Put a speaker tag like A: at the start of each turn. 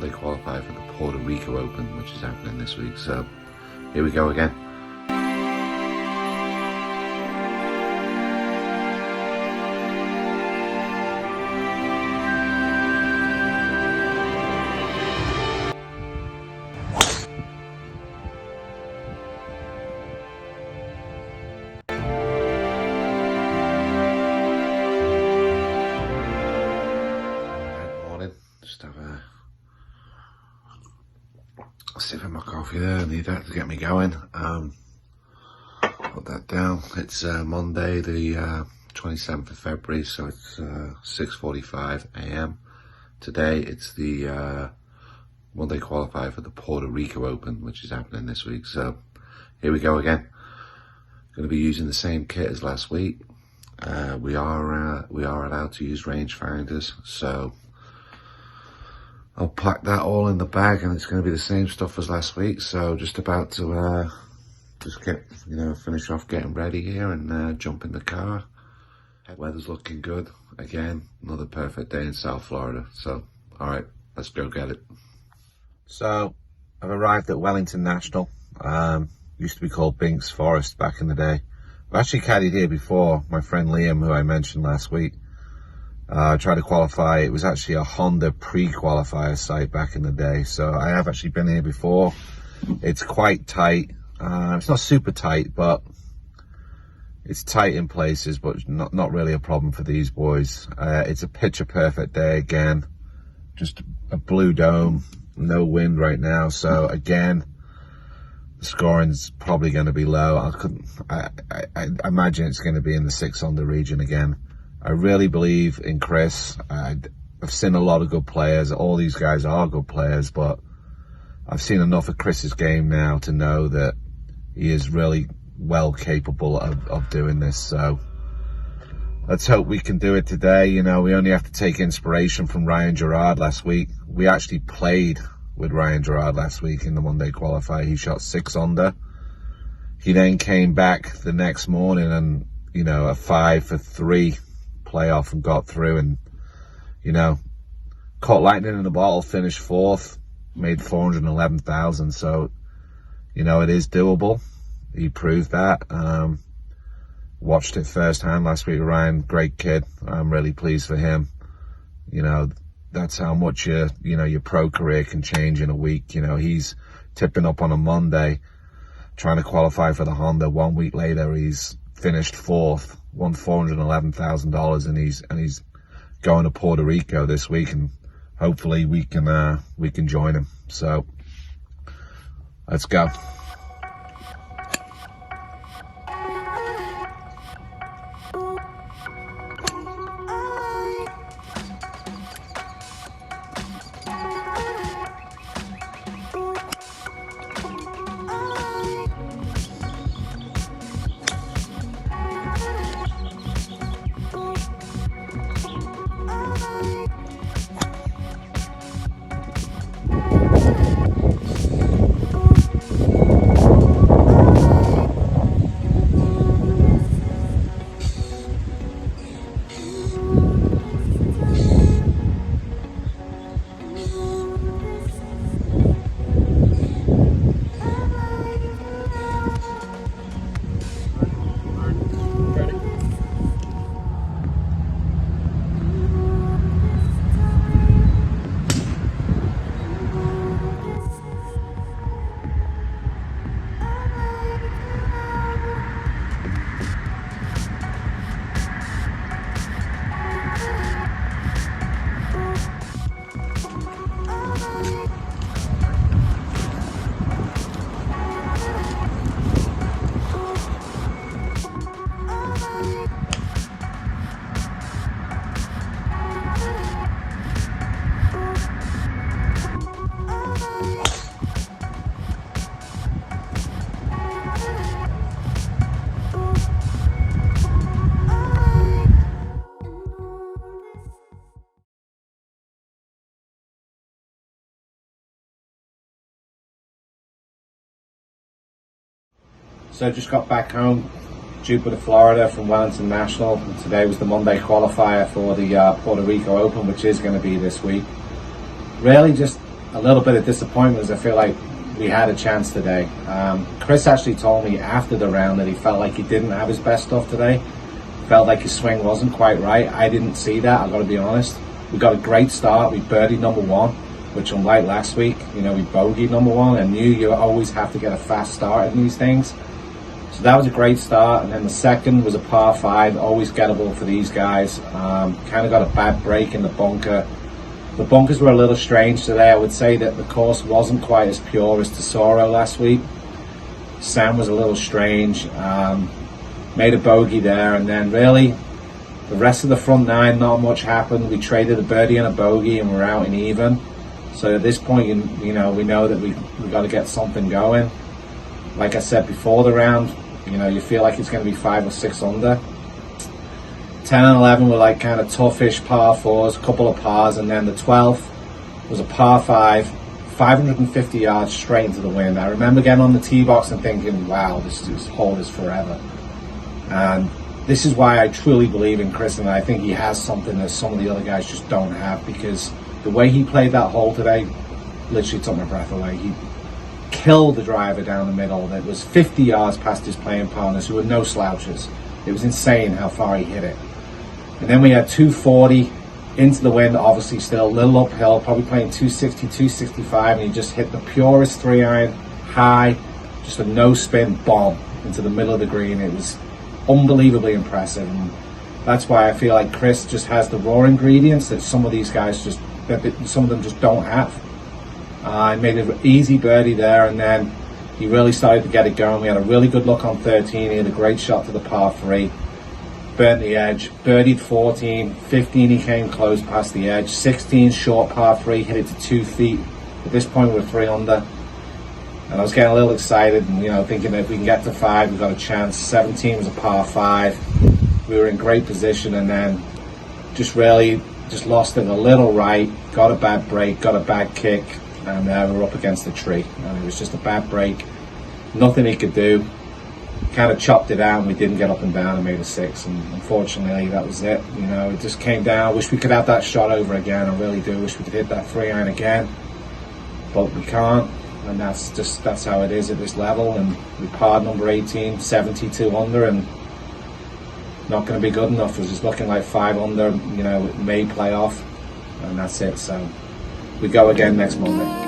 A: Monday qualifier for the Puerto Rico Open, which is happening this week. So here we go again. Just have a sip of my coffee there. I need that to get me going. Put that down. It's Monday the 27th of February, so it's 6:45 a.m. Today it's the Monday qualifier for the Puerto Rico Open, which is happening this week. So here we go again. Going to be using the same kit as last week. We are allowed to use rangefinders, so I'll pack that all in the bag, and it's going to be the same stuff as last week. So just about to just get, finish off getting ready here and jump in the car. Weather's looking good. Again, another perfect day in South Florida. So, all right, let's go get it. So I've arrived at Wellington National. Used to be called Binks Forest back in the day. I've actually caddied here before. My friend Liam, who I mentioned last week, tried to qualify. It was actually a Honda pre-qualifier site back in the day, so I have actually been here before. It's quite tight. It's not super tight, but it's tight in places, but not really a problem for these boys. It's a picture perfect day again. Just a blue dome, no wind right now, so again, the scoring's probably going to be low. I imagine it's going to be in the 6 under region again. I really believe in Chris. I've seen a lot of good players. All these guys are good players, but I've seen enough of Chris's game now to know that he is really well capable of doing this. So let's hope we can do it today. We only have to take inspiration from Ryan Gerard last week. We actually played with Ryan Gerard last week in the Monday qualifier. He shot 6 under. He then came back the next morning and, a 5 for 3 playoff and got through, and caught lightning in the bottle, finished 4th, made 411,000. So it is doable. He proved that. Watched it firsthand last week with Ryan. Great kid. I'm really pleased for him. That's how much your pro career can change in a week. He's tipping up on a Monday trying to qualify for the Honda. 1 week later he's finished 4th, won $411,000, and he's going to Puerto Rico this week, and hopefully we can join him. So let's go. So I just got back home, Jupiter, Florida from Wellington National. And today was the Monday qualifier for the Puerto Rico Open, which is going to be this week. Really just
B: a little bit of disappointment as I feel like we had a chance today. Chris actually told me after the round that he felt like he didn't have his best stuff today. Felt like his swing wasn't quite right. I didn't see that, I've got to be honest. We got a great start. We birdied number one, which unlike last week, we bogeyed number one. I knew you always have to get a fast start in these things. So that was a great start. And then the second was a par five, always gettable for these guys. Kind of got a bad break in the bunker. The bunkers were a little strange today. I would say that the course wasn't quite as pure as Tesoro last week. Sand was a little strange. Made a bogey there, and then really the rest of the front nine, not much happened. We traded a birdie and a bogey, and we're out in even. So at this point, we know that we got to get something going. Like I said before the round, you feel like it's going to be 5 or 6 under. 10 and 11 were like kind of toughish par fours, a couple of pars, and then the 12th was a par 5, 550 yards straight into the wind. I remember getting on the tee box and thinking, wow, this hole is forever. And this is why I truly believe in Chris, and I think he has something that some of the other guys just don't have, because the way he played that hole today literally took my breath away. He killed the driver down the middle that was 50 yards past his playing partners, who were no slouches. It was insane how far he hit it. And then we had 240 into the wind, obviously still a little uphill, probably playing 260, 265, and he just hit the purest 3-iron high, just a no spin bomb into the middle of the green. It was unbelievably impressive, and that's why I feel like Chris just has the raw ingredients that some of these guys some of them just don't have. He made an easy birdie there, and then he really started to get it going. We had a really good look on 13. He had a great shot to the par 3. Burnt the edge, birdied 14, 15 he came close past the edge, 16 short par 3, hit it to 2 feet. At this point we're 3 under, and I was getting a little excited, and thinking that if we can get to 5 we've got a chance. 17 was a par 5. We were in great position, and then just lost it a little right, got a bad break, got a bad kick, and we were up against the tree, and it was just a bad break, nothing he could do. Kind of chopped it out, and we didn't get up and down and made a 6, and unfortunately that was it. It just came down. I wish we could have that shot over again. I really do wish we could hit that 3-iron again, but we can't, and that's how it is at this level. And we parred number 18, 72 under, and not going to be good enough. It was just looking like 5 under, it may play off, and that's it. So we go again next Monday.